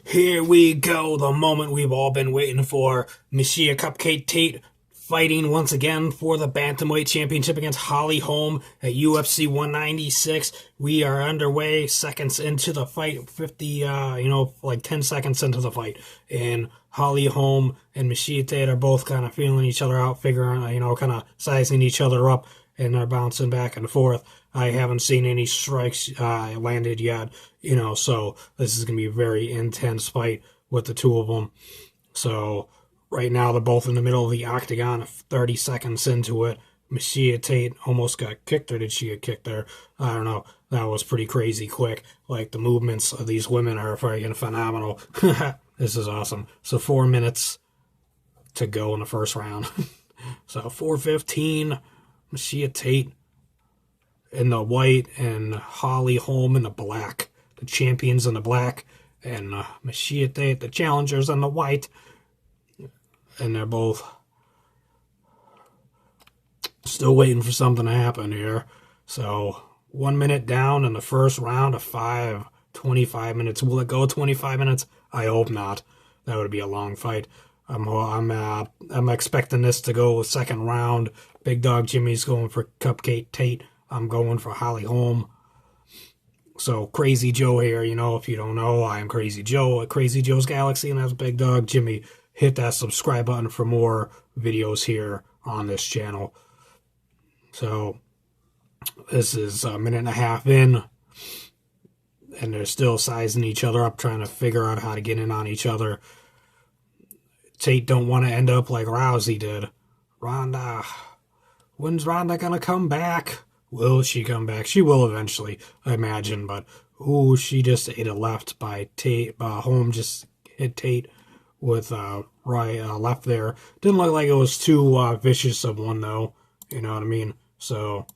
Here we go, the moment we've all been waiting for. MIESHA Cupcake Tate fighting once again for the Bantamweight Championship against Holly Holm at UFC 196. We are underway, seconds into the fight, 10 seconds into the fight. And Holly Holm and MIESHA Tate are both kind of feeling each other out, figuring, kind of sizing each other up, and they're bouncing back and forth. I haven't seen any strikes landed yet, so this is going to be a very intense fight with the two of them. So right now they're both in the middle of the octagon, 30 seconds into it. MIESHA Tate almost got kicked, or did she get kicked there? I don't know. That was pretty crazy quick. Like, the movements of these women are freaking phenomenal. This is awesome. So 4 minutes to go in the first round. So 4:15, MIESHA Tate in the white and Holly Holm in the black. The champions in the black and MIESHA Tate, the challengers, in the white. And they're both still waiting for something to happen here. So 1 minute down in the first round of 25 minutes. Will it go 25 minutes? I hope not. That would be a long fight. I'm expecting this to go second round. Big Dog Jimmy's going for Cupcake Tate. I'm going for Holly Holm. So Crazy Joe here, if you don't know, I'm Crazy Joe at Crazy Joe's Galaxy, and that's Big Dog Jimmy. Hit that subscribe button for more videos here on this channel. So this is a minute and a half in, and they're still sizing each other up, trying to figure out how to get in on each other. Tate don't want to end up like Rousey did. Ronda, when's Ronda gonna come back? Will she come back? She will eventually, I imagine, but she just ate a left by Tate. Holm just hit Tate with left there. Didn't look like it was too vicious of one, though. You know what I mean? So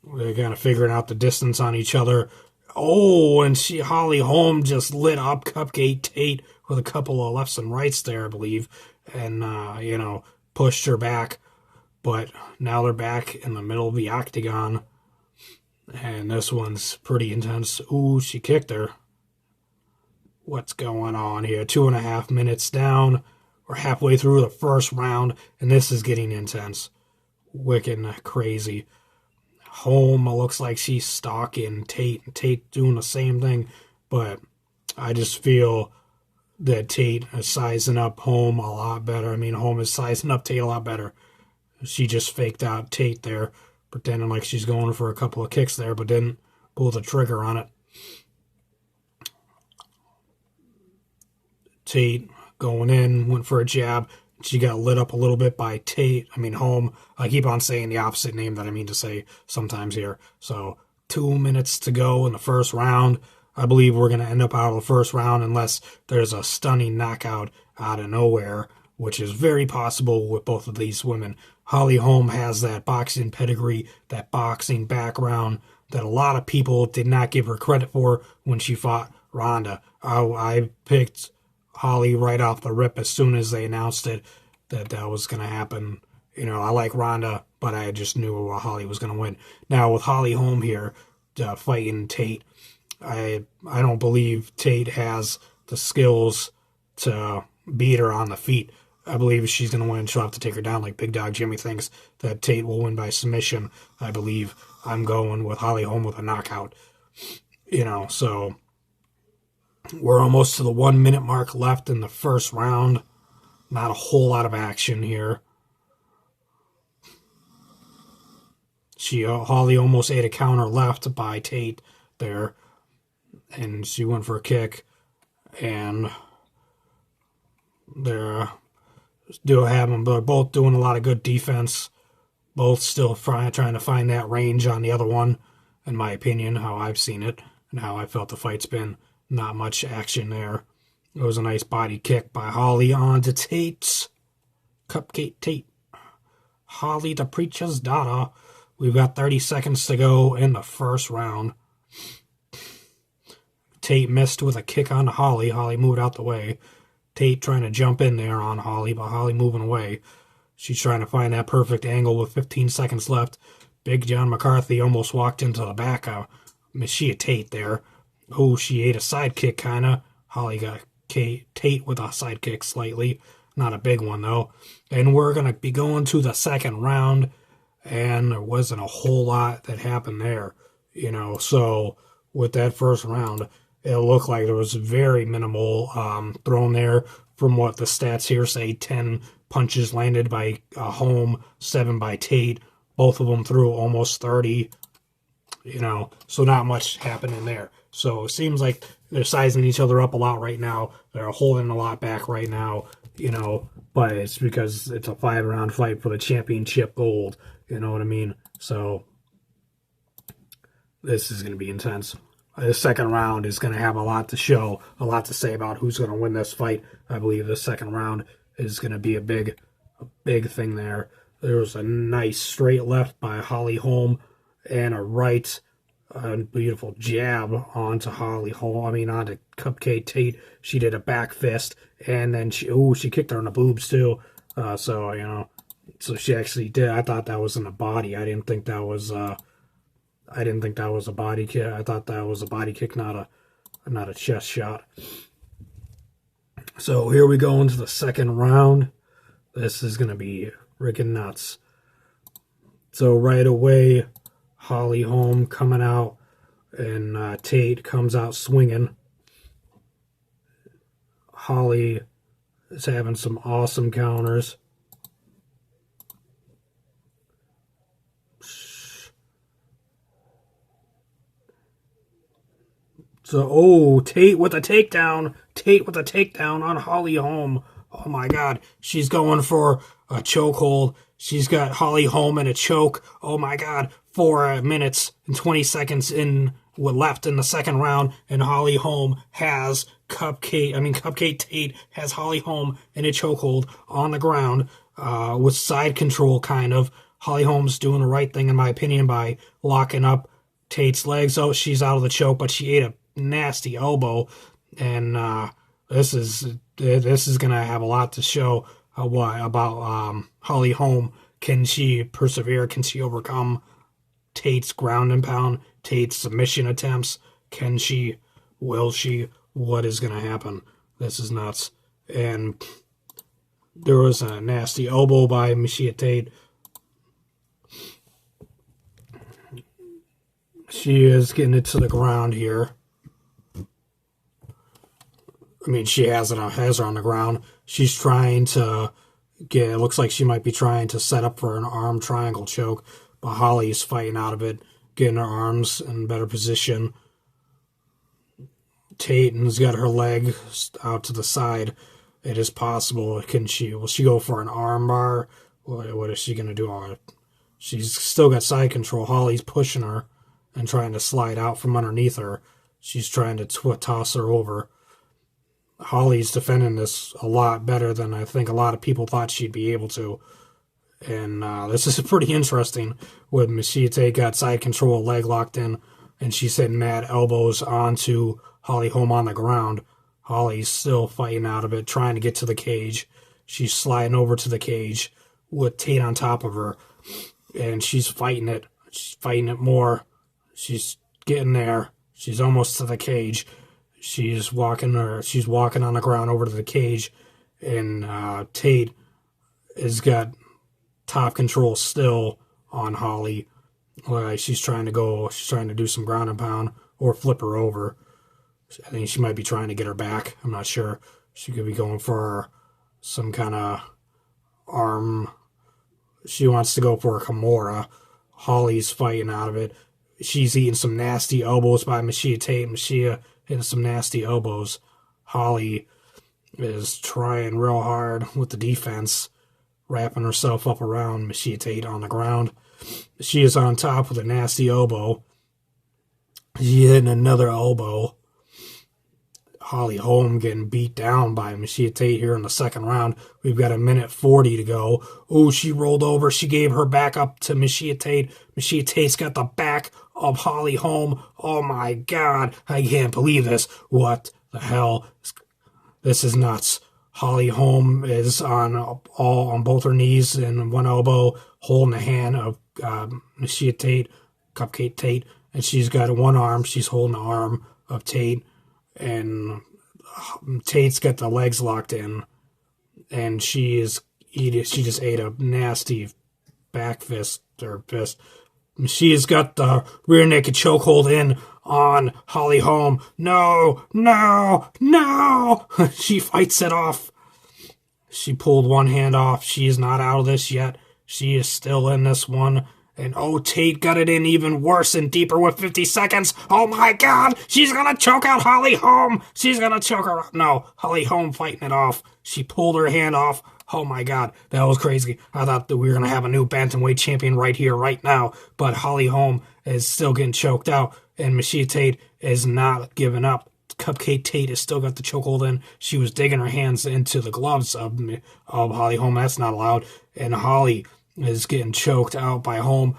they're kind of figuring out the distance on each other. Oh, and Holly Holm just lit up Cupcake Tate with a couple of lefts and rights there, I believe, and pushed her back. But now they're back in the middle of the octagon, and this one's pretty intense. Ooh, she kicked her. What's going on here? 2.5 minutes down. We're halfway through the first round, and this is getting intense. Wicked crazy. Holm looks like she's stalking Tate, and Tate doing the same thing, but I just feel that Tate is sizing up Holm a lot better. I mean, Holm is sizing up Tate a lot better. She just faked out Tate there, pretending like she's going for a couple of kicks there, but didn't pull the trigger on it. Tate going in, went for a jab. She got lit up a little bit by Holm. I keep on saying the opposite name that I mean to say sometimes here. So 2 minutes to go in the first round. I believe we're going to end up out of the first round unless there's a stunning knockout out of nowhere, which is very possible with both of these women. Holly Holm has that boxing pedigree, that boxing background that a lot of people did not give her credit for when she fought Ronda. I picked Holly right off the rip as soon as they announced it that was going to happen. I like Ronda, but I just knew Holly was going to win. Now with Holly Holm here fighting Tate, I don't believe Tate has the skills to beat her on the feet. I believe she's going to win. She'll have to take her down like Big Dog Jimmy thinks that Tate will win by submission. I believe I'm going with Holly Holm with a knockout. So we're almost to the 1 minute mark left in the first round. Not a whole lot of action here. Holly almost ate a counter left by Tate there, and she went for a kick, and they're both doing a lot of good defense. Both still trying to find that range on the other one, in my opinion, how I've seen it and how I felt the fight's been. Not much action there. It was a nice body kick by Holly onto Tate. Cupcake Tate. Holly, the preacher's daughter. We've got 30 seconds to go in the first round. Tate missed with a kick on Holly. Holly moved out the way. Tate trying to jump in there on Holly, but Holly moving away. She's trying to find that perfect angle with 15 seconds left. Big John McCarthy almost walked into the back of MIESHA Tate there. Oh, she ate a sidekick, kind of. Holly got Tate with a sidekick slightly. Not a big one, though. And we're going to be going to the second round, and there wasn't a whole lot that happened there, you know. So with that first round, it looked like there was very minimal thrown there. From what the stats here say, 10 punches landed by HOLM, 7 by Tate. Both of them threw almost 30, you know, so not much happening there. So it seems like they're sizing each other up a lot right now. They're holding a lot back right now, you know, but it's because it's a 5-round fight for the championship gold, you know what I mean? So this is going to be intense. The second round is going to have a lot to show, a lot to say about who's going to win this fight. I believe the second round is going to be a big thing there. There was a nice straight left by Holly Holm and a right, beautiful jab onto Holly Holm. I mean, onto Cupcake Tate. She did a back fist, and then she kicked her in the boobs too. So you know, so she actually did. I thought that was in the body. I didn't think that was a body kick. I thought that was a body kick, not a chest shot. So here we go into the second round. This is gonna be freaking nuts. So right away, Holly Holm coming out, and Tate comes out swinging. Holly is having some awesome counters. So, Tate with a takedown. Tate with a takedown on Holly Holm. Oh my God, she's going for a chokehold. She's got Holly Holm in a choke. Oh my God, 4 minutes and 20 seconds left in the second round, and Holly Holm has Cupcake Tate has Holly Holm in a chokehold on the ground with side control, kind of. Holly Holm's doing the right thing, in my opinion, by locking up Tate's legs. Oh, she's out of the choke, but she ate a nasty elbow, and this is gonna have a lot to show about Holly Holm. Can she persevere? Can she overcome Tate's ground and pound, Tate's submission attempts? Can she? Will she? What is gonna happen? This is nuts. And there was a nasty elbow by MIESHA Tate. She is getting it to the ground here. I mean, she has her on the ground. She's trying to get, it looks like she might be trying to set up for an arm triangle choke, but Holly's fighting out of it, getting her arms in better position. Tate's got her leg out to the side. It is possible. Will she go for an arm bar? What is she going to do? She's still got side control. Holly's pushing her and trying to slide out from underneath her. She's trying to toss her over. Holly's defending this a lot better than I think a lot of people thought she'd be able to. And this is pretty interesting. With MIESHA Tate got side control, leg locked in, and she's hitting mad elbows onto Holly Holm on the ground. Holly's still fighting out of it, trying to get to the cage. She's sliding over to the cage with Tate on top of her, and she's fighting it. She's fighting it more. She's getting there. She's almost to the cage. She's walking on the ground over to the cage, and Tate has got top control still on Holly. She's trying to do some ground and pound or flip her over. I think she might be trying to get her back. I'm not sure. She could be going for some kind of arm. She wants to go for a Kimura. Holly's fighting out of it. She's eating some nasty elbows by MIESHA Tate. MIESHA hitting some nasty elbows. Holly is trying real hard with the defense, wrapping herself up around MIESHA Tate on the ground. She is on top with a nasty elbow. She's hitting another elbow. Holly Holm getting beat down by MIESHA Tate here in the second round. We've got 1:40 to go. Oh, she rolled over. She gave her back up to MIESHA Tate. MIESHA Tate's got the back of Holly Holm. Oh my God, I can't believe this. What the hell? This is nuts. Holly Holm is on both her knees and one elbow, holding the hand of MIESHA Tate, Cupcake Tate, and she's got one arm. She's holding the arm of Tate, and Tate's got the legs locked in, and she just ate a nasty back fist or fist. She's got the rear naked chokehold in on Holly Holm. No, no, no! She fights it off. She pulled one hand off. She is not out of this yet. She is still in this one. And oh, Tate got it in even worse and deeper with 50 seconds. Oh my god, she's gonna choke out Holly Holm. She's gonna choke her. No, Holly Holm fighting it off. She pulled her hand off. Oh my god, that was crazy. I thought that we were gonna have a new bantamweight champion right here, right now. But Holly Holm is still getting choked out, and MIESHA Tate is not giving up. Cupcake Tate has still got the chokehold in. She was digging her hands into the gloves of Holly Holm. That's not allowed. And Holly is getting choked out by Holm.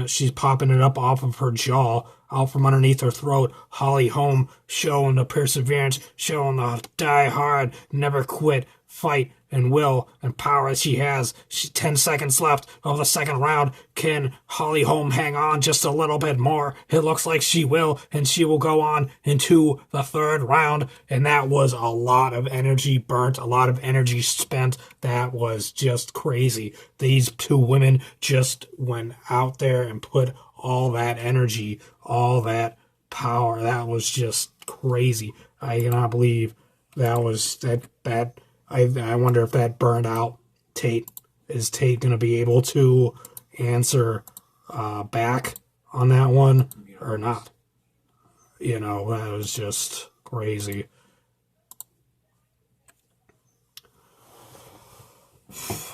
She's popping it up off of her jaw, out from underneath her throat. Holly Holm showing the perseverance, showing the die hard, never quit fight and will and power that she has. 10 seconds left of the second round. Can Holly Holm hang on just a little bit more? It looks like she will, and she will go on into the third round. And that was a lot of energy burnt, a lot of energy spent. That was just crazy. These two women just went out there and put all that energy, all that power. That was just crazy. I cannot believe that was that. I wonder if that burned out Tate. Is Tate going to be able to answer back on that one or not? You know, that was just crazy.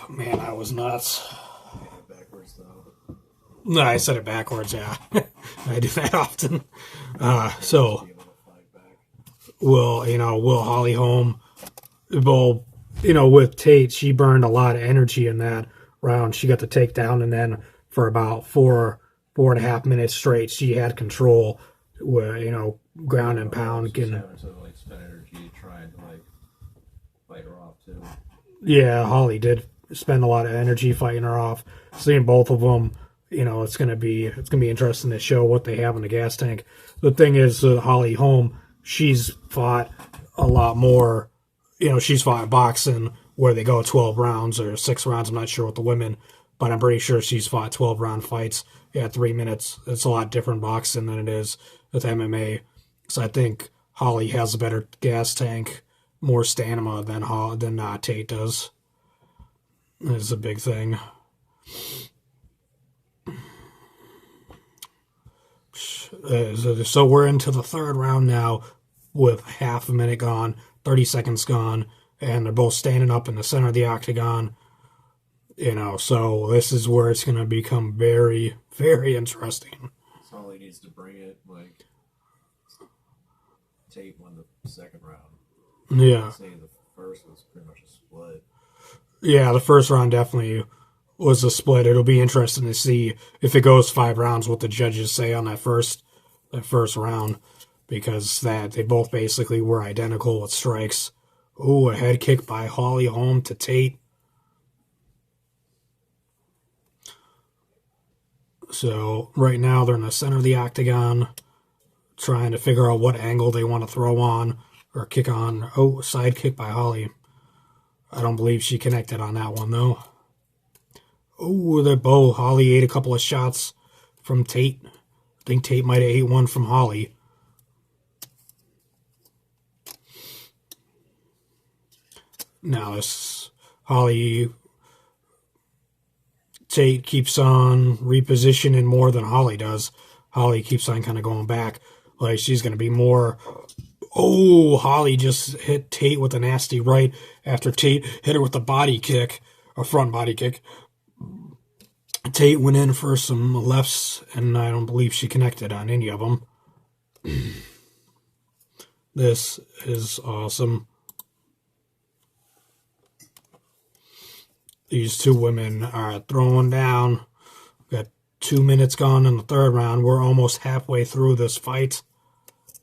Man, that was nuts. Backwards, though. No, I said it backwards, yeah. I do that often. So, will Holly Holm... Well, with Tate, she burned a lot of energy in that round. She got the takedown, and then for about 4.5 minutes straight, she had control. Where ground and pound. Having to spend energy trying to fight her off too. Yeah, Holly did spend a lot of energy fighting her off. Seeing both of them, it's gonna be interesting to show what they have in the gas tank. The thing is, Holly Holm, she's fought a lot more. She's fought boxing where they go 12 rounds or 6 rounds. I'm not sure with the women, but I'm pretty sure she's fought 12-round fights. Yeah, 3 minutes. It's a lot different boxing than it is with MMA. So I think Holly has a better gas tank, more stamina than Tate does. It's a big thing. So we're into the third round now with half a minute gone. 30 seconds gone, and they're both standing up in the center of the octagon. So this is where it's going to become very, very interesting. Holly needs to bring it. Tate won the second round. Yeah. I'd say the first was pretty much a split. Yeah, the first round definitely was a split. It'll be interesting to see if it goes 5 rounds, what the judges say on that first round. Because they both basically were identical with strikes. Ooh, a head kick by Holly Holm to Tate. So right now they're in the center of the octagon, trying to figure out what angle they want to throw on or kick on. Oh, side kick by Holly. I don't believe she connected on that one though. Oh, they're both. Holly ate a couple of shots from Tate. I think Tate might have ate one from Holly. Now this Tate keeps on repositioning more than Holly does. Holly keeps on kind of going back. Like she's going to be more... Oh, Holly just hit Tate with a nasty right after Tate hit her with a body kick, a front body kick. Tate went in for some lefts, and I don't believe she connected on any of them. This is awesome. These two women are throwing down. We've got 2 minutes gone in the third round. We're almost halfway through this fight.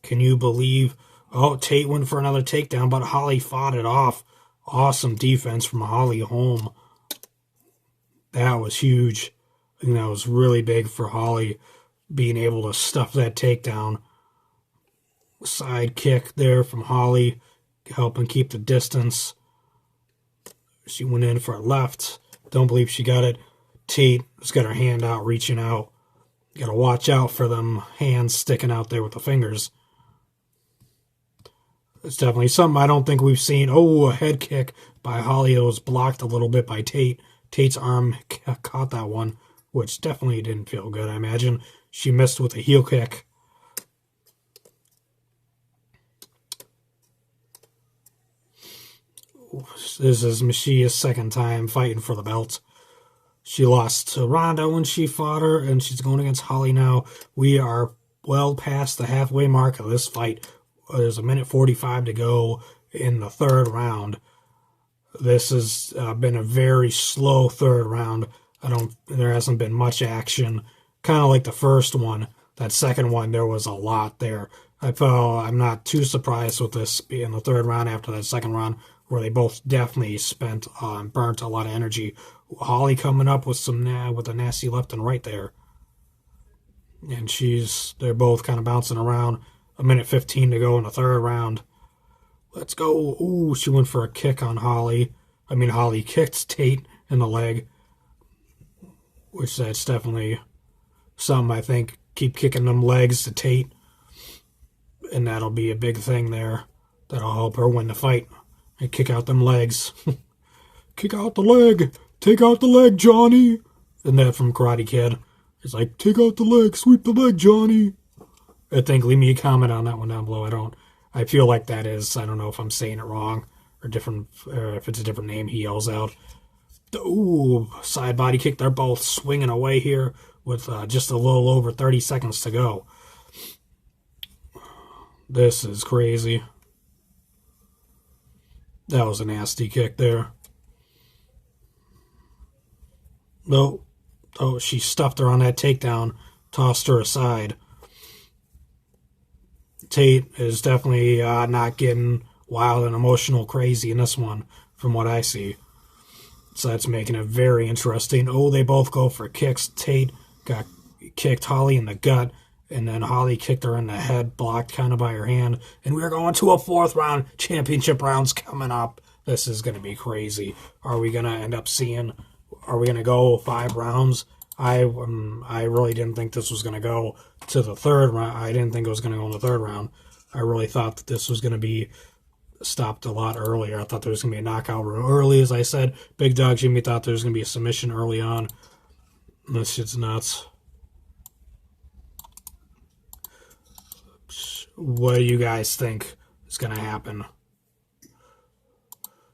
Can you believe? Oh, Tate went for another takedown, but Holly fought it off. Awesome defense from Holly Holm. That was huge. I think that was really big for Holly, being able to stuff that takedown. Side kick there from Holly, helping keep the distance. She went in for a left. Don't believe she got it. Tate has got her hand out, reaching out. Gotta watch out for them hands sticking out there with the fingers. It's definitely something I don't think we've seen. Oh, a head kick by Holly. It was blocked a little bit by Tate. Tate's arm caught that one, which definitely didn't feel good, I imagine. She missed with a heel kick. This is MIESHA's second time fighting for the belt. She lost to Ronda when she fought her, and she's going against Holly now. We are well past the halfway mark of this fight. There's a minute 45 to go in the third round. This has been a very slow third round. There hasn't been much action. Kind of like the first one. That second one, there was a lot there. I'm not too surprised with this being the third round after that second round, where they both definitely burnt a lot of energy. Holly coming up with a nasty left and right there. And they're both kind of bouncing around. A minute 15 to go in the third round. Let's go. Ooh, she went for a kick on Holly. Holly kicked Tate in the leg. Which that's definitely something, I think. Keep kicking them legs to Tate. And that'll be a big thing there. That'll help her win the fight. And kick out them legs. Kick out the leg. Take out the leg, Johnny. And that from Karate Kid. It's like, take out the leg. Sweep the leg, Johnny. I think leave me a comment on that one down below. I feel like that is, I don't know if I'm saying it wrong or if it's a different name he yells out. Ooh, side body kick. They're both swinging away here with just a little over 30 seconds to go. This is crazy. That was a nasty kick there. No. Oh, she stuffed her on that takedown, tossed her aside. Tate is definitely not getting wild and emotional crazy in this one, from what I see. So that's making it very interesting. Oh, they both go for kicks. Tate kicked Holly in the gut, and then Holly kicked her in the head, blocked kind of by her hand. And we're going to a fourth round. Championship rounds coming up. This is going to be crazy. Are we going to go 5 rounds? I really didn't think this was going to go to the third round. I didn't think it was going to go in the third round. I really thought that this was going to be stopped a lot earlier. I thought there was going to be a knockout real early, as I said. Big Dog Jimmy thought there was going to be a submission early on. This shit's nuts. What do you guys think is going to happen?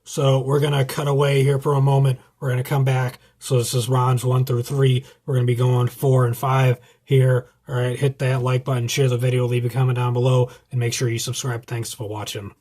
So we're going to cut away here for a moment. We're going to come back. So this is rounds 1 through 3. We're going to be going 4 and 5 here. All right, hit that like button, share the video, leave a comment down below, and make sure you subscribe. Thanks for watching.